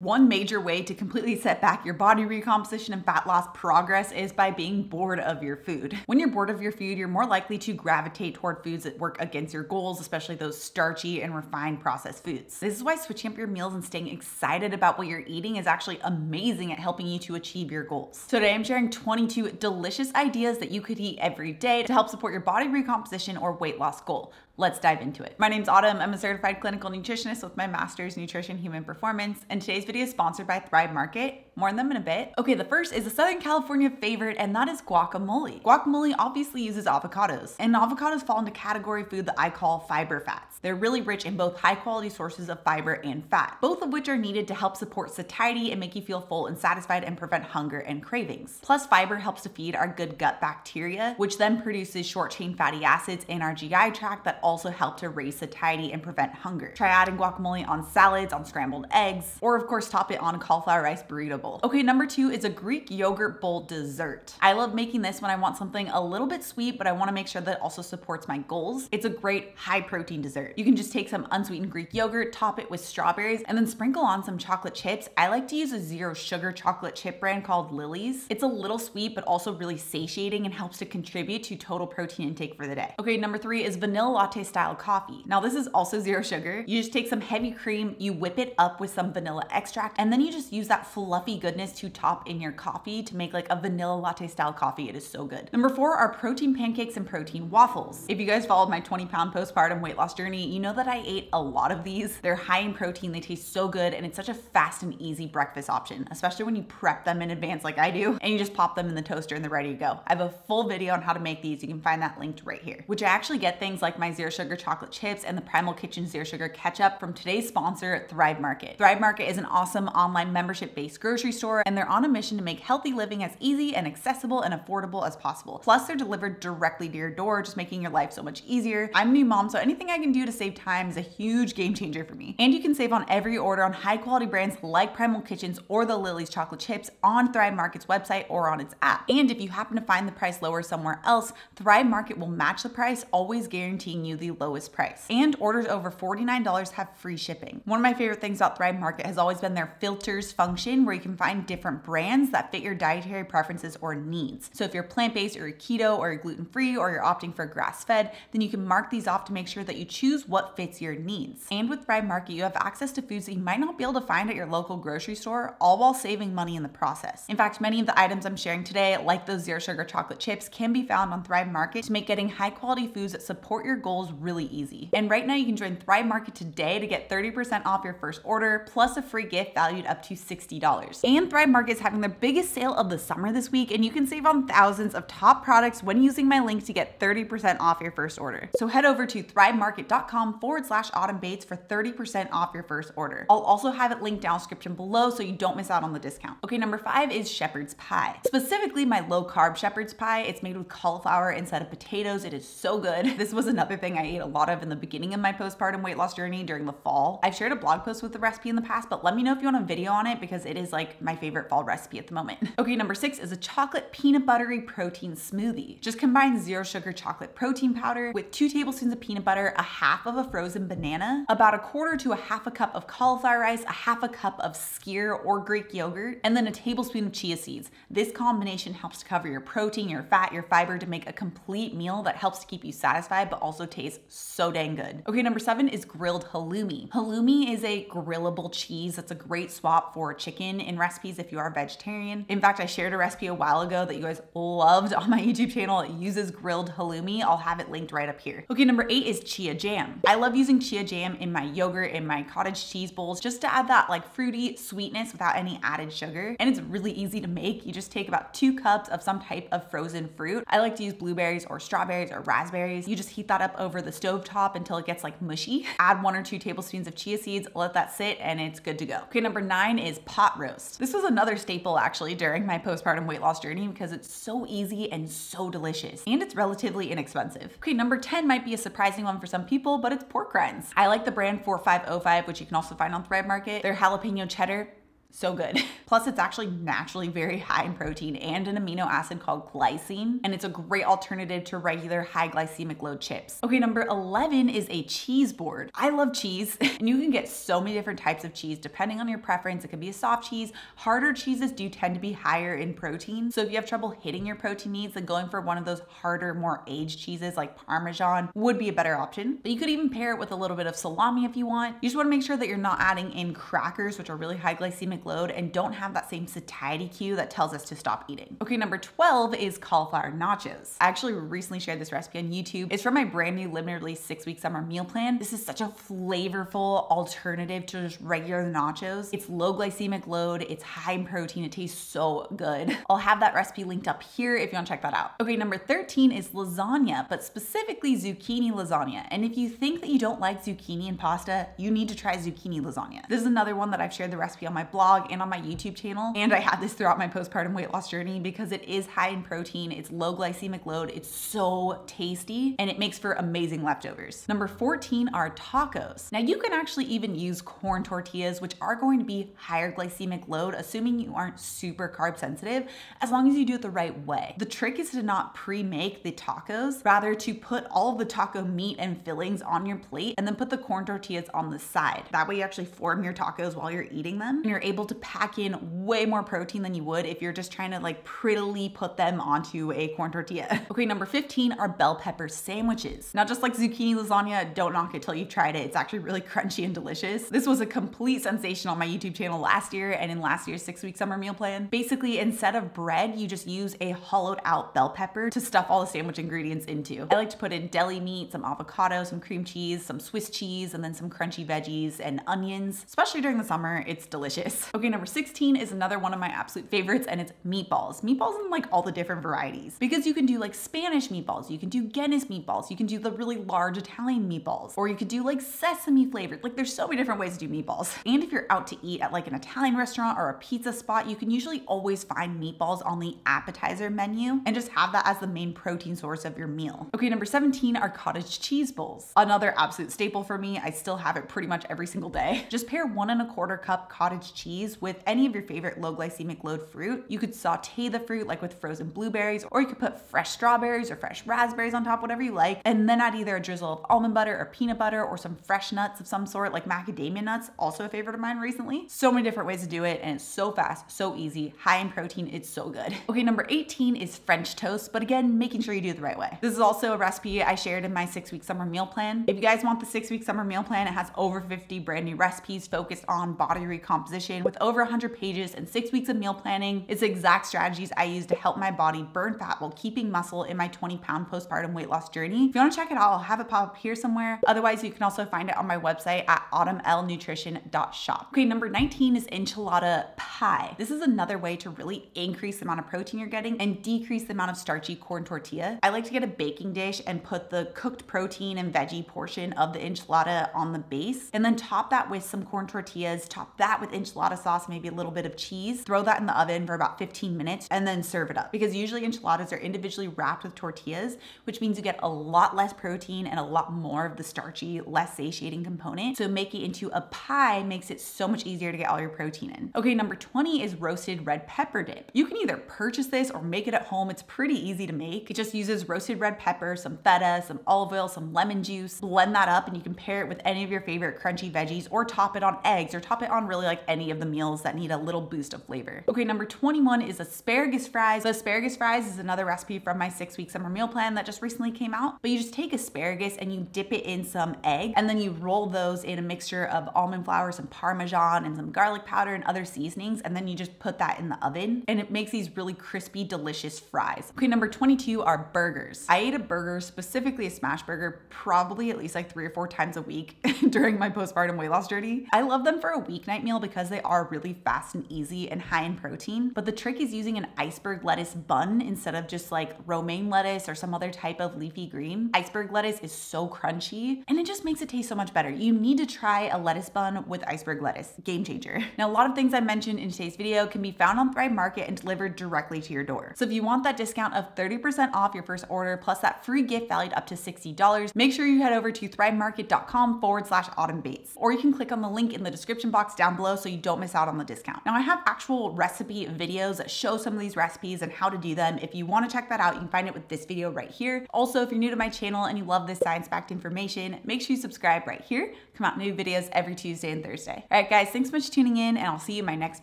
One major way to completely set back your body recomposition and fat loss progress is by being bored of your food. When you're bored of your food, you're more likely to gravitate toward foods that work against your goals, especially those starchy and refined processed foods. This is why switching up your meals and staying excited about what you're eating is actually amazing at helping you to achieve your goals. So today I'm sharing 22 delicious ideas that you could eat every day to help support your body recomposition or weight loss goal. Let's dive into it. My name's Autumn. I'm a certified clinical nutritionist with my master's in nutrition human performance, and today's video is sponsored by Thrive Market. More on them in a bit. Okay, the first is a Southern California favorite, and that is guacamole. Guacamole obviously uses avocados, and avocados fall into category food that I call fiber fats. They're really rich in both high quality sources of fiber and fat, both of which are needed to help support satiety and make you feel full and satisfied and prevent hunger and cravings. Plus, fiber helps to feed our good gut bacteria, which then produces short chain fatty acids in our GI tract that also help to raise satiety and prevent hunger. Try adding guacamole on salads, on scrambled eggs, or of course top it on a cauliflower rice burrito bowl. Okay, number 2 is a Greek yogurt bowl dessert. I love making this when I want something a little bit sweet, but I want to make sure that it also supports my goals. It's a great high protein dessert. You can just take some unsweetened Greek yogurt, top it with strawberries, and then sprinkle on some chocolate chips. I like to use a zero sugar chocolate chip brand called Lily's. It's a little sweet, but also really satiating and helps to contribute to total protein intake for the day. Okay, number 3 is vanilla latte style coffee. Now this is also zero sugar. You just take some heavy cream, you whip it up with some vanilla extract, and then you just use that fluffy goodness to top in your coffee to make like a vanilla latte style coffee. It is so good. Number 4 are protein pancakes and protein waffles. If you guys followed my 20-pound postpartum weight loss journey, you know that I ate a lot of these. They're high in protein, they taste so good, and it's such a fast and easy breakfast option, especially when you prep them in advance like I do, and you just pop them in the toaster and they're ready to go. I have a full video on how to make these. You can find that linked right here, which I actually get things like my zero sugar chocolate chips and the Primal Kitchen zero sugar ketchup from today's sponsor, Thrive Market. Thrive Market is an awesome online membership-based grocery store, and they're on a mission to make healthy living as easy and accessible and affordable as possible. Plus, they're delivered directly to your door, just making your life so much easier. I'm a new mom, so anything I can do to save time is a huge game changer for me. And you can save on every order on high quality brands like Primal Kitchen's or the Lily's chocolate chips on Thrive Market's website or on its app. And if you happen to find the price lower somewhere else, Thrive Market will match the price, always guaranteeing you the lowest price. And orders over $49 have free shipping. One of my favorite things about Thrive Market has always been their filters function, where you can find different brands that fit your dietary preferences or needs. So if you're plant-based or you're keto or you're gluten-free or you're opting for grass-fed, then you can mark these off to make sure that you choose what fits your needs. And with Thrive Market, you have access to foods that you might not be able to find at your local grocery store, all while saving money in the process. In fact, many of the items I'm sharing today, like those zero sugar chocolate chips, can be found on Thrive Market to make getting high quality foods that support your goals really easy. And right now you can join Thrive Market today to get 30% off your first order, plus a free gift valued up to $60. And Thrive Market is having their biggest sale of the summer this week, and you can save on thousands of top products when using my link to get 30% off your first order. So head over to thrivemarket.com/autumnbates for 30% off your first order. I'll also have it linked down in the description below so you don't miss out on the discount. Okay, number 5 is shepherd's pie. Specifically my low carb shepherd's pie. It's made with cauliflower instead of potatoes. It is so good. This was another thing I ate a lot of in the beginning of my postpartum weight loss journey during the fall. I've shared a blog post with the recipe in the past, but let me know if you want a video on it because it is like my favorite fall recipe at the moment. Okay, number 6 is a chocolate peanut buttery protein smoothie. Just combine zero sugar chocolate protein powder with 2 tablespoons of peanut butter, a half of a frozen banana, about a quarter to a half a cup of cauliflower rice, a half a cup of skyr or Greek yogurt, and then a tablespoon of chia seeds. This combination helps to cover your protein, your fat, your fiber to make a complete meal that helps to keep you satisfied but also tastes so dang good. Okay, number 7 is grilled halloumi. Halloumi is a grillable cheese that's a great swap for chicken in recipes if you are vegetarian. In fact, I shared a recipe a while ago that you guys loved on my YouTube channel. It uses grilled halloumi. I'll have it linked right up here. Okay, number 8 is chia jam. I love using chia jam in my yogurt, in my cottage cheese bowls, just to add that like fruity sweetness without any added sugar. And it's really easy to make. You just take about 2 cups of some type of frozen fruit. I like to use blueberries or strawberries or raspberries. You just heat that up over the stove top until it gets like mushy. Add 1 or 2 tablespoons of chia seeds, let that sit, and it's good to go. Okay, number 9 is pot roast. This was another staple actually during my postpartum weight loss journey because it's so easy and so delicious, and it's relatively inexpensive. Okay, number 10 might be a surprising one for some people, but it's pork rinds. I like the brand 4505, which you can also find on Thrive Market. Their jalapeno cheddar, So good. Plus, it's actually naturally very high in protein and an amino acid called glycine, and it's a great alternative to regular high glycemic load chips. Okay, number 11 is a cheese board. I love cheese, and you can get so many different types of cheese depending on your preference. It could be a soft cheese. Harder cheeses do tend to be higher in protein, so if you have trouble hitting your protein needs, then going for one of those harder, more aged cheeses like Parmesan would be a better option. But you could even pair it with a little bit of salami if you want. You just want to make sure that you're not adding in crackers, which are really high glycemic load and don't have that same satiety cue that tells us to stop eating. Okay, number 12 is cauliflower nachos. I actually recently shared this recipe on YouTube. It's from my brand new limited release 6-week summer meal plan. This is such a flavorful alternative to just regular nachos. It's low glycemic load, it's high in protein, it tastes so good. I'll have that recipe linked up here if you want to check that out. Okay, number 13 is lasagna, but specifically zucchini lasagna. And if you think that you don't like zucchini in pasta, you need to try zucchini lasagna. This is another one that I've shared the recipe on my blog and on my YouTube channel, and I had this throughout my postpartum weight loss journey because it is high in protein, it's low glycemic load, it's so tasty, and it makes for amazing leftovers. Number 14 are tacos. Now you can actually even use corn tortillas, which are going to be higher glycemic load, assuming you aren't super carb sensitive, as long as you do it the right way. The trick is to not pre-make the tacos, rather to put all of the taco meat and fillings on your plate and then put the corn tortillas on the side. That way you actually form your tacos while you're eating them, and you're able to pack in way more protein than you would if you're just trying to like prettily put them onto a corn tortilla. Okay, number 15 are bell pepper sandwiches. Now, just like zucchini lasagna, don't knock it till you've tried it. It's actually really crunchy and delicious. This was a complete sensation on my YouTube channel last year and in last year's 6-week summer meal plan. Basically, instead of bread, you just use a hollowed out bell pepper to stuff all the sandwich ingredients into. I like to put in deli meat, some avocado, some cream cheese, some Swiss cheese, and then some crunchy veggies and onions. Especially during the summer, it's delicious. Okay, number 16 is another one of my absolute favorites, and it's meatballs. Meatballs in like all the different varieties, because you can do like Spanish meatballs, you can do Guinness meatballs, you can do the really large Italian meatballs, or you could do like sesame flavored. Like there's so many different ways to do meatballs. And if you're out to eat at like an Italian restaurant or a pizza spot, you can usually always find meatballs on the appetizer menu and just have that as the main protein source of your meal. Okay, number 17 are cottage cheese bowls. Another absolute staple for me. I still have it pretty much every single day. Just pair 1 1/4 cup cottage cheese with any of your favorite low glycemic load fruit. You could saute the fruit like with frozen blueberries, or you could put fresh strawberries or fresh raspberries on top, whatever you like, and then add either a drizzle of almond butter or peanut butter or some fresh nuts of some sort like macadamia nuts, also a favorite of mine recently. So many different ways to do it, and it's so fast, so easy, high in protein, it's so good. Okay, number 18 is French toast, but again, making sure you do it the right way. This is also a recipe I shared in my 6-week summer meal plan. If you guys want the 6-week summer meal plan, it has over 50 brand new recipes focused on body recomposition with over 100 pages and 6 weeks of meal planning. It's the exact strategies I use to help my body burn fat while keeping muscle in my 20-pound postpartum weight loss journey. If you want to check it out, I'll have it pop up here somewhere. Otherwise, you can also find it on my website at autumnlnutrition.shop. Okay, number 19 is enchilada pie. This is another way to really increase the amount of protein you're getting and decrease the amount of starchy corn tortilla. I like to get a baking dish and put the cooked protein and veggie portion of the enchilada on the base, and then top that with some corn tortillas, top that with enchilada sauce, maybe a little bit of cheese, throw that in the oven for about 15 minutes, and then serve it up. Because usually enchiladas are individually wrapped with tortillas, which means you get a lot less protein and a lot more of the starchy, less satiating component. So making it into a pie makes it so much easier to get all your protein in. Okay, number 20 is roasted red pepper dip. You can either purchase this or make it at home. It's pretty easy to make. It just uses roasted red pepper, some feta, some olive oil, some lemon juice, blend that up, and you can pair it with any of your favorite crunchy veggies, or top it on eggs, or top it on really like any of the meals that need a little boost of flavor. Okay, number 21 is asparagus fries. So asparagus fries is another recipe from my 6-week summer meal plan that just recently came out. But you just take asparagus and you dip it in some egg, and then you roll those in a mixture of almond flour, some Parmesan, and some garlic powder and other seasonings, and then you just put that in the oven, and it makes these really crispy, delicious fries. Okay, number 22 are burgers. I ate a burger, specifically a smash burger, probably at least like 3 or 4 times a week during my postpartum weight loss journey. I love them for a weeknight meal because they are really fast and easy and high in protein, but the trick is using an iceberg lettuce bun instead of just like romaine lettuce or some other type of leafy green. Iceberg lettuce is so crunchy, and it just makes it taste so much better. You need to try a lettuce bun with iceberg lettuce. Game changer. Now, a lot of things I mentioned in in today's video can be found on Thrive Market and delivered directly to your door. So if you want that discount of 30% off your first order plus that free gift valued up to $60, make sure you head over to thrivemarket.com/autumnbates, or you can click on the link in the description box down below so you don't miss out on the discount. Now I have actual recipe videos that show some of these recipes and how to do them. If you want to check that out, you can find it with this video right here. Also, if you're new to my channel and you love this science-backed information, make sure you subscribe right here. Come out new videos every Tuesday and Thursday. All right, guys, thanks so much for tuning in, and I'll see you in my next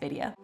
video.